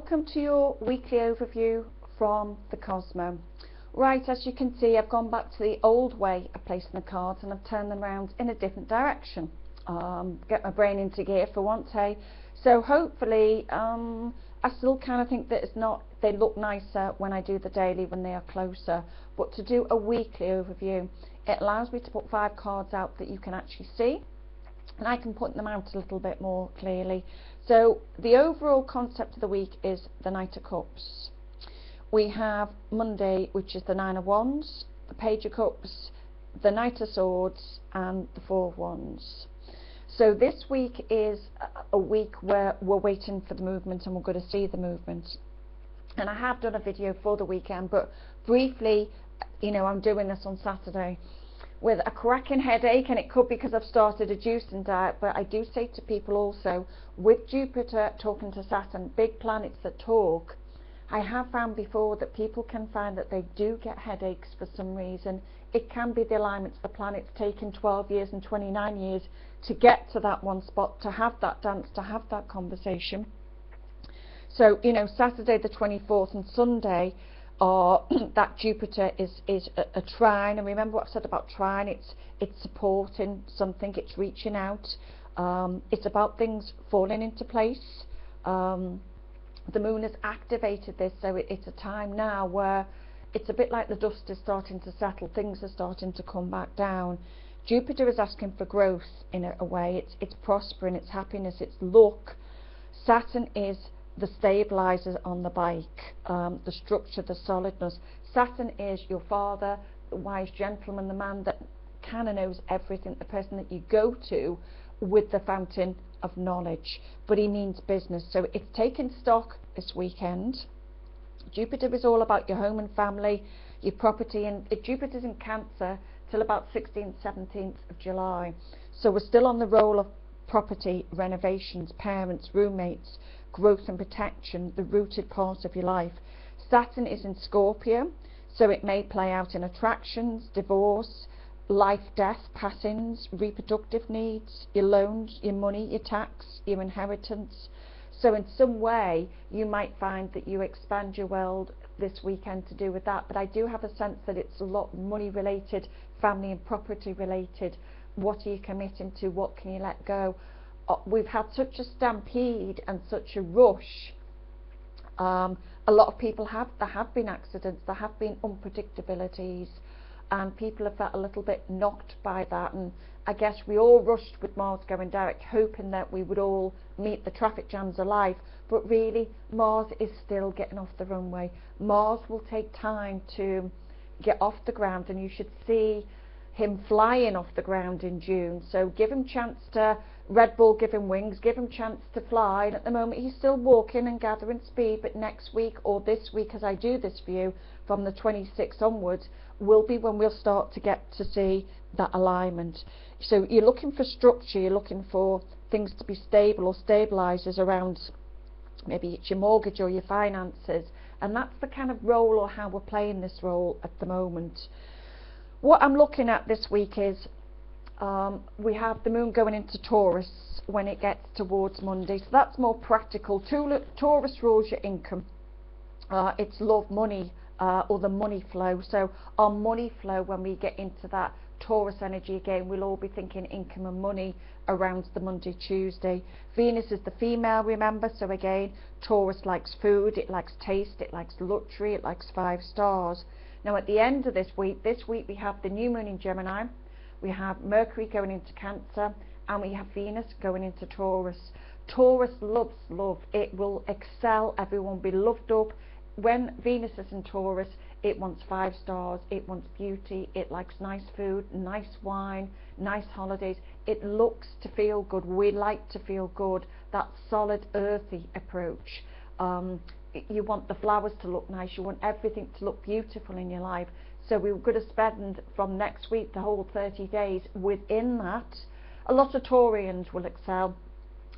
welcome to your weekly overview from the Cosmo. Right, as you can see, I've gone back to the old way of placing the cards and I've turned them around in a different direction. Get my brain into gear for once, hey. So hopefully, I still kind of think that they look nicer when I do the daily when they are closer. But to do a weekly overview, it allows me to put 5 cards out that you can actually see. And I can put them out a little bit more clearly. So the overall concept of the week is the Knight of Cups. We have Monday, which is the 9 of Wands, the Page of Cups, the Knight of Swords and the 4 of Wands. So this week is a week where we're waiting for the movement and we're going to see the movement. And I have done a video for the weekend, but briefly, I'm doing this on Saturday with a cracking headache, and it could be because I've started a juicing diet. But I do say to people also, with Jupiter talking to Saturn, big planets that talk, I have found before that people can find that they do get headaches for some reason. It can be the alignments of the planets taking 12 years and 29 years to get to that one spot, to have that dance, to have that conversation. So, Saturday the 24th and Sunday, that Jupiter is a trine, and remember what I've said about trine, it's supporting something, it's reaching out, it's about things falling into place. The moon has activated this, so it's a time now where it's a bit like the dust is starting to settle, things are starting to come back down. Jupiter is asking for growth in a way, it's prospering, it's happiness, it's luck. Saturn is the stabilizer on the bike, the structure, the solidness. Saturn is your father, the wise gentleman, the man that kind of knows everything, the person that you go to with the fountain of knowledge, but he means business. So it's taking stock this weekend. Jupiter is all about your home and family, your property, and Jupiter's in Cancer till about 16th, 17th of July. So we're still on the roll of property, renovations, parents, roommates, growth and protection, the rooted part of your life. Saturn is in Scorpio, so it may play out in attractions, divorce, life, death, passings, reproductive needs, your loans, your money, your tax, your inheritance. So in some way you might find that you expand your world this weekend to do with that, but I do have a sense that it's a lot money related, family and property related. What are you committing to? What can you let go? We've had such a stampede and such a rush. A lot of people there have been accidents, there have been unpredictabilities, and people have felt a little bit knocked by that. And I guess we all rushed with Mars going direct, hoping that we would all meet the traffic jams alive, but really Mars is still getting off the runway. Mars will take time to get off the ground, and you should see him flying off the ground in June. So give him chance to, Red Bull give him wings, give him chance to fly. And at the moment he's still walking and gathering speed, but next week or this week, as I do this for you, from the 26th onwards will be when we'll start to get to see that alignment. So you're looking for structure, you're looking for things to be stable or stabilizers around, maybe it's your mortgage or your finances, and that's the kind of role or how we're playing this role at the moment. What I'm looking at this week is we have the moon going into Taurus when it gets towards Monday, so that's more practical. Taurus rules your income, it's love, money, or the money flow. So our money flow, when we get into that Taurus energy again, we'll all be thinking income and money around the Monday, Tuesday. Venus is the female, remember, so again Taurus likes food, it likes taste, it likes luxury, it likes 5 stars. Now at the end of this week we have the new moon in Gemini, we have Mercury going into Cancer, and we have Venus going into Taurus. Taurus loves love, it will excel, everyone will be loved up. When Venus is in Taurus, it wants 5 stars, it wants beauty, it likes nice food, nice wine, nice holidays. It looks to feel good, we like to feel good, that solid earthy approach. You want the flowers to look nice, you want everything to look beautiful in your life. So we're going to spend from next week the whole 30 days within that. A lot of Taurians will excel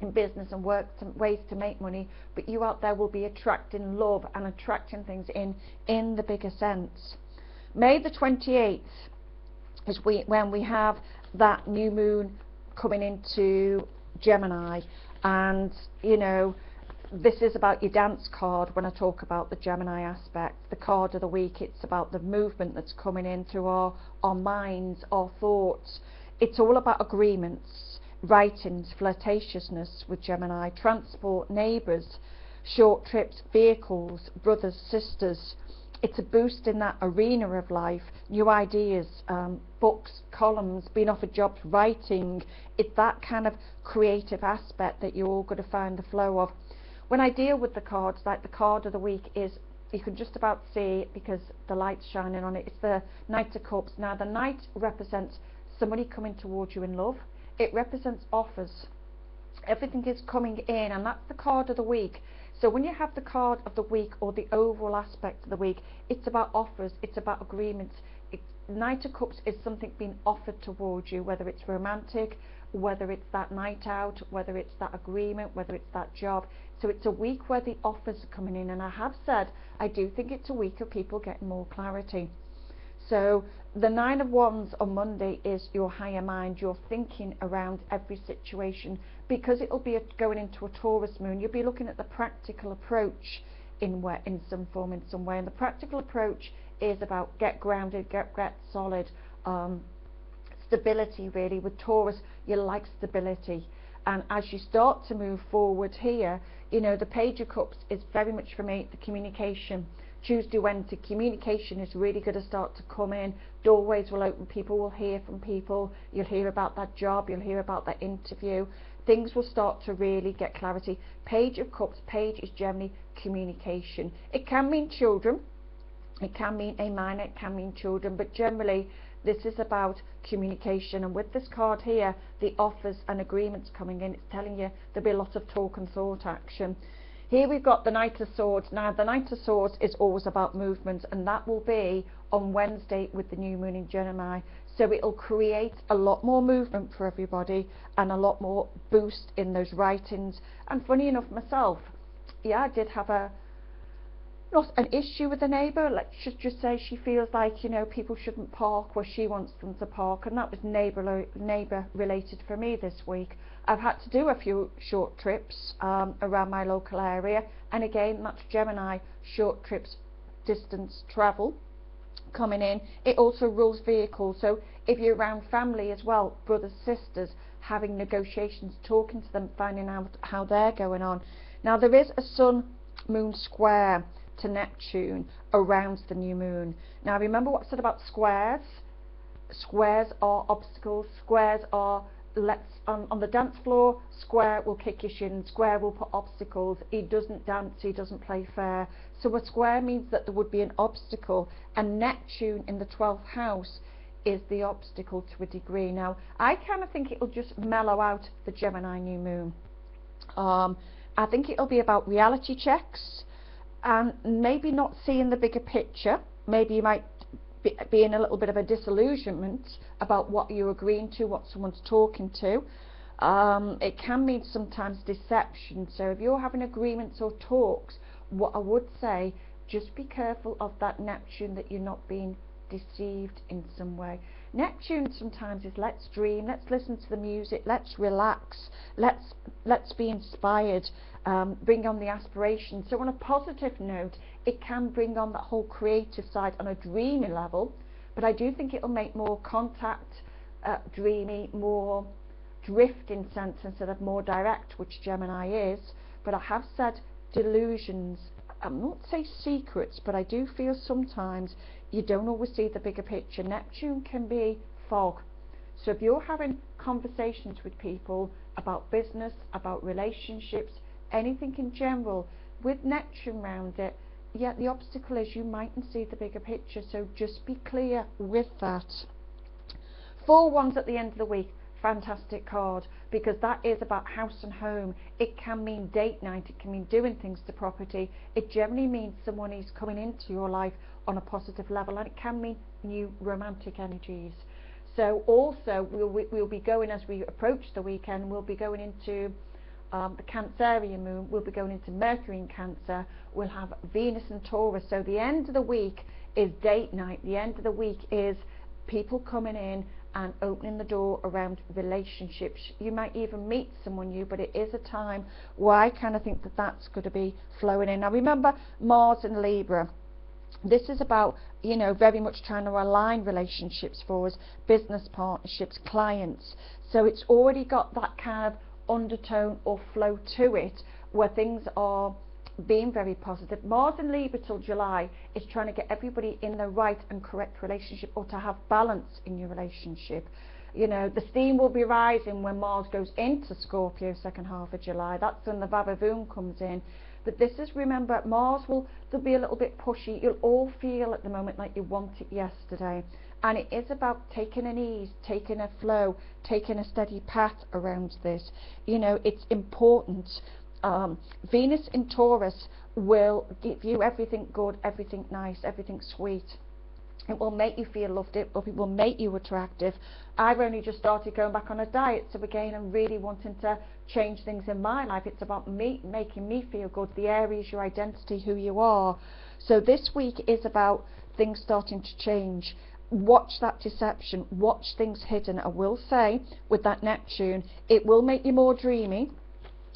in business and work, ways to make money, but you out there will be attracting love and attracting things in the bigger sense. May the 28th is when we have that new moon coming into Gemini, and this is about your dance card when I talk about the Gemini aspect. The card of the week, it's about the movement that's coming in through our minds, our thoughts. It's all about agreements, writings, flirtatiousness with Gemini, transport, neighbours, short trips, vehicles, brothers, sisters. It's a boost in that arena of life, new ideas, books, columns, being offered jobs, writing. It's that kind of creative aspect that you're all going to find the flow of. When I deal with the cards, like the card of the week is, you can just about see it because the light's shining on it, it's the Knight of Cups. Now the Knight represents somebody coming towards you in love. It represents offers. Everything is coming in, and that's the card of the week. So when you have the card of the week or the overall aspect of the week, it's about offers, it's about agreements. Knight of Cups is something being offered towards you, whether it's romantic, whether it's that night out, whether it's that agreement, whether it's that job. So it's a week where the offers are coming in, and I have said I do think it's a week of people getting more clarity. So the Nine of Wands on Monday is your higher mind, your thinking around every situation, because it'll be going into a Taurus moon. You'll be looking at the practical approach in some form, in some way, and the practical approach is about get grounded, get solid, stability really. With Taurus, you like stability, and as you start to move forward here, you know, the Page of Cups is very much for me the communication. Tuesday, Wednesday, communication is really going to start to come in. Doorways will open, people will hear from people, you'll hear about that job, you'll hear about that interview. Things will start to really get clarity. Page of Cups, page is generally communication. It can mean children, it can mean a minor, it can mean children, but generally this is about communication. And with this card here, the offers and agreements coming in, it's telling you there'll be a lot of talk and thought action. Here we've got the Knight of Swords. Now the Knight of Swords is always about movement, and that will be on Wednesday with the new moon in Gemini. So it'll create a lot more movement for everybody and a lot more boost in those writings. And funny enough, myself, yeah, I did have not an issue with a neighbour. Let's just say she feels like, you know, people shouldn't park where she wants them to park, and that was neighbour related for me this week. I've had to do a few short trips around my local area, and again that's Gemini, short trips, distance travel coming in. It also rules vehicles, so if you're around family as well, brothers, sisters, having negotiations, talking to them, finding out how they're going on. Now there is a Sun Moon square to Neptune around the new moon. Now remember what I said about squares. Squares are obstacles, squares are on the dance floor, square will kick your shin, square will put obstacles. He doesn't dance, he doesn't play fair. So a square means that there would be an obstacle, and Neptune in the 12th house is the obstacle to a degree. Now I kind of think it'll just mellow out the Gemini new moon. I think it'll be about reality checks and maybe not seeing the bigger picture. Maybe you might be in a little bit of a disillusionment about what you're agreeing to, what someone's talking to. It can mean sometimes deception. So if you're having agreements or talks, what I would say, just be careful of that Neptune, that you're not being deceived in some way. Neptune sometimes is let's dream, let's listen to the music, let's relax, let's be inspired, bring on the aspiration. So on a positive note, it can bring on that whole creative side on a dreamy level, but I do think it'll make more contact, dreamy, more drift in sense instead of more direct, which Gemini is. But I have said delusions, I'm not say secrets, but I do feel sometimes you don't always see the bigger picture. Neptune can be fog. So if you're having conversations with people about business, about relationships, anything in general, with Neptune around it, yeah, the obstacle is you mightn't see the bigger picture. So just be clear with that. 4 Wands at the end of the week, fantastic card, because that is about house and home. It can mean date night, it can mean doing things to property. It generally means someone is coming into your life on a positive level, and it can mean new romantic energies. So also we'll be going, as we approach the weekend, we'll be going into the Cancerian moon, we'll be going into Mercury in Cancer, we'll have Venus and Taurus. So the end of the week is date night, the end of the week is people coming in and opening the door around relationships. You might even meet someone new, but it is a time where I kind of think that that's going to be flowing in. Now remember, Mars in Libra, this is about, you know, very much trying to align relationships for us, business partnerships, clients. So it's already got that kind of undertone or flow to it where things are being very positive. Mars in Libra till July is trying to get everybody in the right and correct relationship, or to have balance in your relationship. You know, the steam will be rising when Mars goes into Scorpio second half of July. That's when the Vavavoom comes in. But this is, remember, Mars they'll be a little bit pushy. You'll all feel at the moment like you want it yesterday. And it is about taking an ease, taking a flow, taking a steady path around this. You know, it's important. Venus in Taurus will give you everything good, everything nice, everything sweet. It will make you feel loved, it will make you attractive. I've only just started going back on a diet, so again I'm really wanting to change things in my life. It's about me, making me feel good. The Aries, your identity, who you are. So this week is about things starting to change. Watch that deception, watch things hidden. I will say with that Neptune, it will make you more dreamy.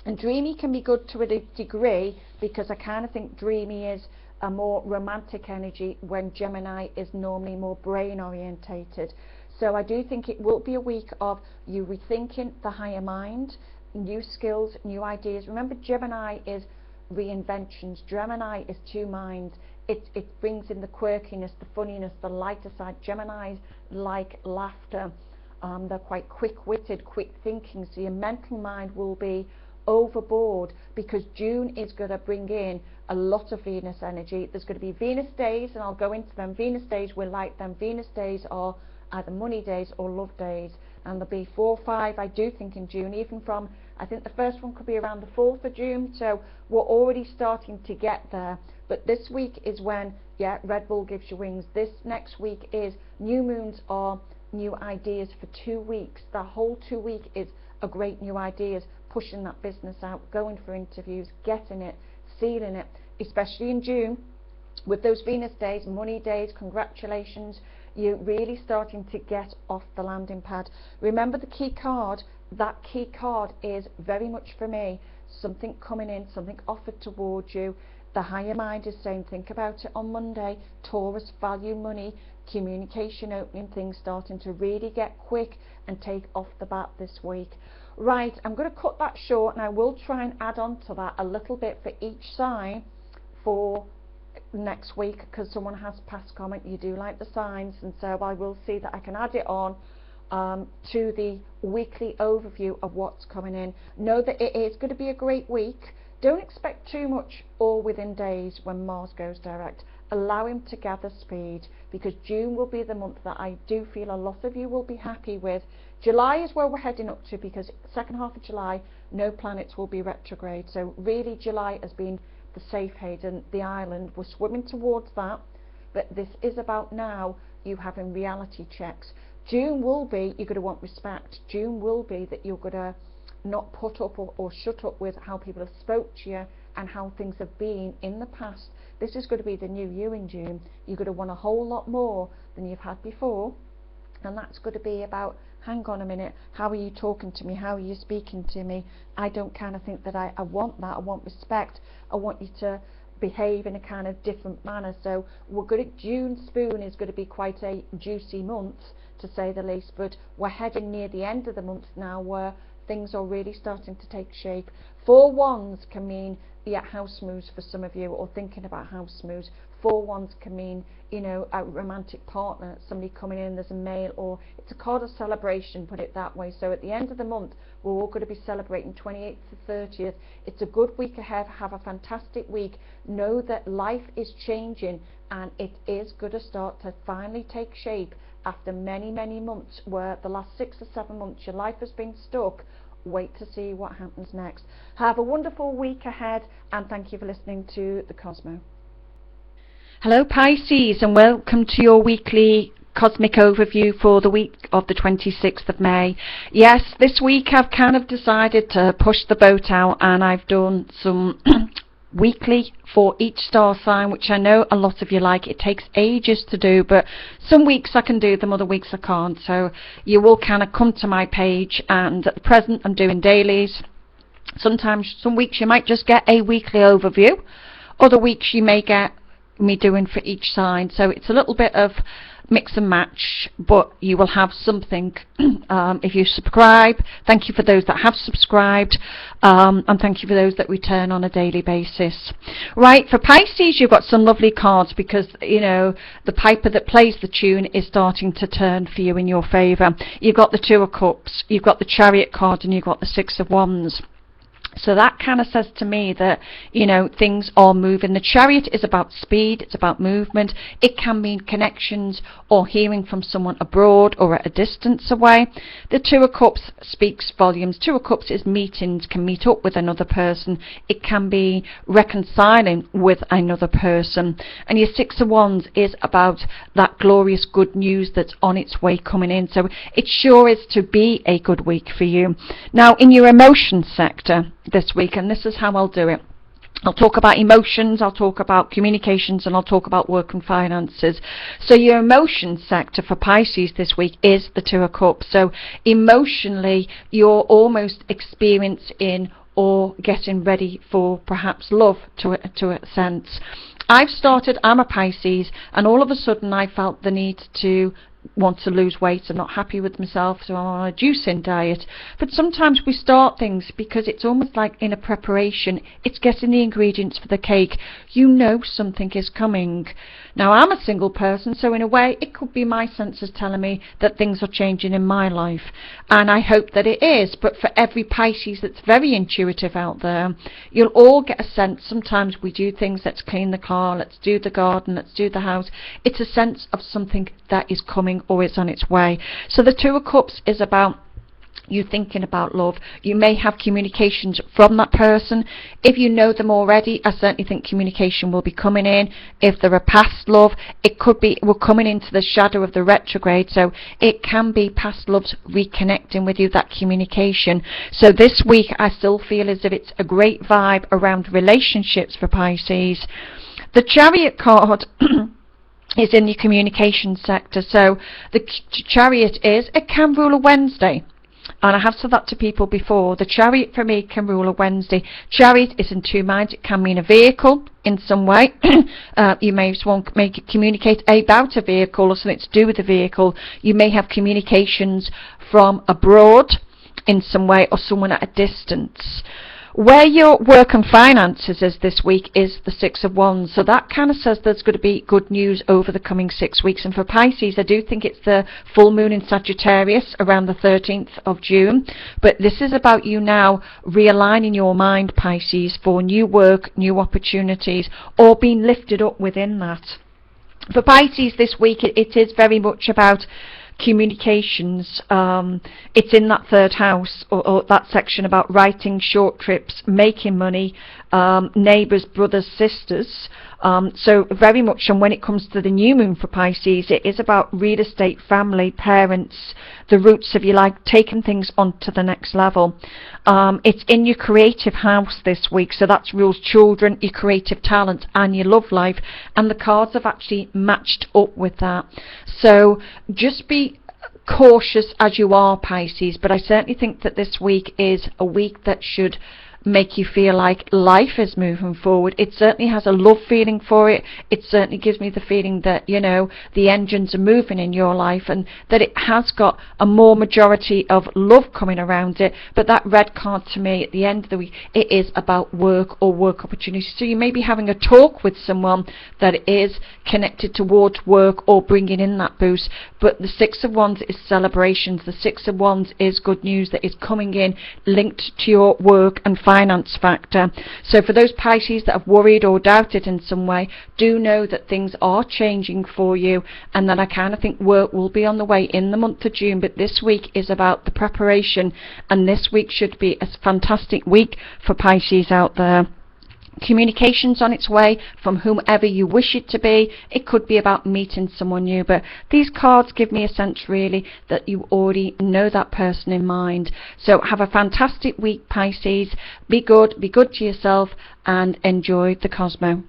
And dreamy can be good to a degree, because I kind of think dreamy is a more romantic energy when Gemini is normally more brain orientated. So I do think it will be a week of you rethinking the higher mind, new skills, new ideas. Remember, Gemini is reinventions. Gemini is two minds. It brings in the quirkiness, the funniness, the lighter side. Geminis like laughter. They're quite quick-witted, quick thinking. So your mental mind will be overboard, because June is going to bring in a lot of Venus energy. There's going to be Venus days, and I'll go into them. Venus days, we'll like them. Venus days are either money days or love days, and there'll be 4 or 5, I do think, in June, even from, I think the first one could be around the 4th of June, so we're already starting to get there. But this week is when, yeah, Red Bull gives you wings. This next week is new moons are new ideas for 2 weeks. The whole 2 week is a great new ideas, pushing that business out, going for interviews, getting it, sealing it, especially in June with those Venus days, money days. Congratulations, you're really starting to get off the landing pad. Remember the key card, that key card is very much for me, something coming in, something offered towards you. The higher mind is saying think about it on Monday. Taurus, value money, communication opening, things starting to really get quick and take off the bat this week. Right, I'm going to cut that short, and I will try and add on to that a little bit for each sign for next week, because someone has passed comment, you do like the signs, and so I will see that I can add it on to the weekly overview of what's coming in. Know that it is going to be a great week. Don't expect too much all within days when Mars goes direct. Allow him to gather speed, because June will be the month that I do feel a lot of you will be happy with. July is where we're heading up to, because second half of July no planets will be retrograde, so really July has been the safe haven, the island. We're swimming towards that, but this is about now you having reality checks. June will be, you're going to want respect. June will be that you're going to not put up or shut up with how people have spoke to you and how things have been in the past. This is going to be the new you in June. You're going to want a whole lot more than you've had before, and that's going to be about, hang on a minute, how are you talking to me, how are you speaking to me? I don't kind of think that I want that. I want respect. I want you to behave in a kind of different manner. So we're good at June. Spoon is going to be quite a juicy month, to say the least, but we're heading near the end of the month now where things are really starting to take shape. 4 wands can mean, yeah, house moves for some of you, or thinking about house moves. 4 wands can mean, you know, a romantic partner, somebody coming in, there's a male, or it's a card of celebration, put it that way. So at the end of the month we're all going to be celebrating 28th to 30th. It's a good week ahead. Have a fantastic week. Know that life is changing, and it is going to start to finally take shape after many months, where the last 6 or 7 months your life has been stuck. Wait to see what happens next. Have a wonderful week ahead, and thank you for listening to the Cosmo. Hello Pisces, and welcome to your weekly cosmic overview for the week of the 26th of May. Yes, this week I've kind of decided to push the boat out, and I've done some weekly for each star sign, which I know a lot of you like. It takes ages to do, but some weeks I can do them, other weeks I can't. So you will kind of come to my page, and at present I'm doing dailies. Sometimes, some weeks you might just get a weekly overview. Other weeks you may get me doing for each sign. So it's a little bit of mix and match, but you will have something if you subscribe. Thank you for those that have subscribed, and thank you for those that return on a daily basis. Right, for Pisces, you've got some lovely cards, because you know the piper that plays the tune is starting to turn for you in your favour. You've got the Two of Cups, you've got the Chariot card, and you've got the Six of Wands. So that kind of says to me that, you know, things are moving. The Chariot is about speed, it's about movement. It can mean connections or hearing from someone abroad or at a distance away. The Two of Cups speaks volumes. Two of Cups is meetings, can meet up with another person. It can be reconciling with another person. And your Six of Wands is about that glorious good news that's on its way coming in. So it sure is to be a good week for you. Now, in your emotion sector this week, and this is how I'll do it. I'll talk about emotions, I'll talk about communications, and I'll talk about work and finances. So your emotion sector for Pisces this week is the Two of Cups. So emotionally, you're almost experiencing or getting ready for perhaps love to a sense. I'm a Pisces, and all of a sudden I felt the need to want to lose weight. I'm not happy with myself, so I'm on a juicing diet. But sometimes we start things because it's almost like in a preparation. It's getting the ingredients for the cake. You know something is coming. Now, I'm a single person, so in a way it could be my senses telling me that things are changing in my life, and I hope that it is. But for every Pisces that's very intuitive out there, you'll all get a sense. Sometimes we do things, let's clean the car, let's do the garden, let's do the house. It's a sense of something that is coming or is on its way. So the Two of Cups is about you thinking about love. You may have communications from that person. If you know them already, I certainly think communication will be coming in. If they're a past love, it could be we're coming into the shadow of the retrograde, so it can be past loves reconnecting with you, that communication. So this week I still feel as if it's a great vibe around relationships for Pisces. The Chariot card is in your communication sector. So the Chariot it can rule a Wednesday. And I have said that to people before. The Chariot for me can rule a Wednesday. Chariot is in two minds. It can mean a vehicle in some way. You may communicate about a vehicle or something to do with a vehicle. You may have communications from abroad in some way, or someone at a distance. Where your work and finances is this week is the Six of Wands. So that kind of says there's going to be good news over the coming 6 weeks. And for Pisces, I do think it's the full moon in Sagittarius around the 13th of June. But this is about you now realigning your mind, Pisces, for new work, new opportunities, or being lifted up within that. For Pisces this week, it is very much about communications. It's in that third house, or that section about writing, short trips, making money, neighbours, brothers, sisters. So very much, and when it comes to the new moon for Pisces, it is about real estate, family, parents, the roots of your life, taking things on to the next level. It's in your creative house this week, so that rules children, your creative talent, and your love life, and the cards have actually matched up with that. So just be cautious as you are, Pisces, but I certainly think that this week is a week that should make you feel like life is moving forward. It certainly has a love feeling for it. It certainly gives me the feeling that, you know, the engines are moving in your life, and that it has got a more majority of love coming around it. But that red card to me at the end of the week, it is about work or work opportunities. So you may be having a talk with someone that is connected towards work or bringing in that boost. But the Six of Wands is celebrations. The Six of Wands is good news that is coming in linked to your work and finance factor. So for those Pisces that have worried or doubted in some way, do know that things are changing for you, and that I kind of think work will be on the way in the month of June. But this week is about the preparation, and this week should be a fantastic week for Pisces out there. communications on its way from whomever you wish it to be. It could be about meeting someone new, but these cards give me a sense really that you already know that person in mind. So have a fantastic week, Pisces. Be good to yourself and enjoy the Cosmo.